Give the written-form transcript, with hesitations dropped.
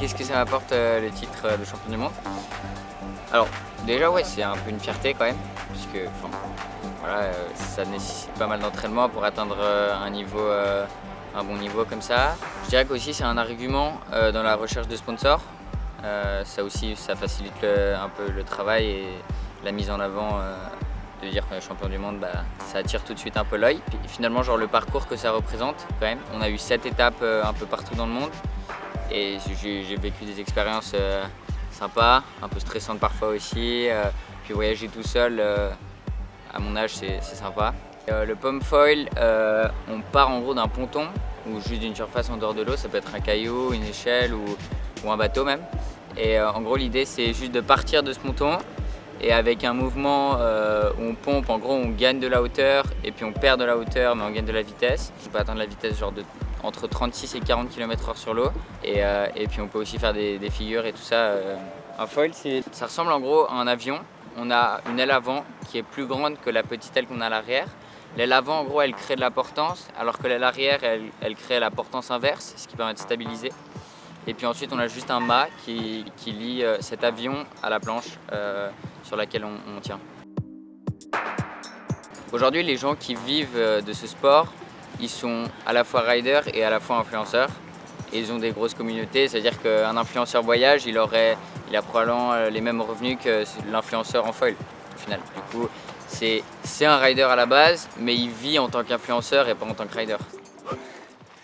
qu'est-ce que ça m'apporte le titre de champion du monde? Alors déjà ouais, c'est un peu une fierté quand même, puisque voilà, ça nécessite pas mal d'entraînement pour atteindre un bon niveau comme ça. Je dirais qu'aussi c'est un argument dans la recherche de sponsors. Ça aussi, ça facilite un peu le travail et la mise en avant de dire qu'on est champion du monde, ça attire tout de suite un peu l'œil. Puis finalement, genre le parcours que ça représente quand même. On a eu 7 étapes un peu partout dans le monde et j'ai vécu des expériences sympas, un peu stressantes parfois aussi. Puis voyager tout seul à mon âge, c'est sympa. Le pom foil, on part en gros d'un ponton ou juste d'une surface en dehors de l'eau. Ça peut être un caillou, une échelle ou un bateau même. Et en gros l'idée c'est juste de partir de ce ponton et avec un mouvement où on pompe, en gros on gagne de la hauteur et puis on perd de la hauteur mais on gagne de la vitesse. On peut atteindre la vitesse genre entre 36 et 40 km/h sur l'eau et puis on peut aussi faire des figures et tout ça. Un foil ça ressemble en gros à un avion. On a une aile avant qui est plus grande que la petite aile qu'on a à l'arrière. L'aile avant en gros elle crée de la portance alors que l'aile arrière elle crée la portance inverse, ce qui permet de stabiliser. Et puis ensuite on a juste un mât qui lie cet avion à la planche sur laquelle on tient. Aujourd'hui les gens qui vivent de ce sport, ils sont à la fois riders et à la fois influenceurs. Et ils ont des grosses communautés, c'est-à-dire qu'un influenceur voyage, il a probablement les mêmes revenus que l'influenceur en foil au final. Du coup c'est un rider à la base, mais il vit en tant qu'influenceur et pas en tant que rider.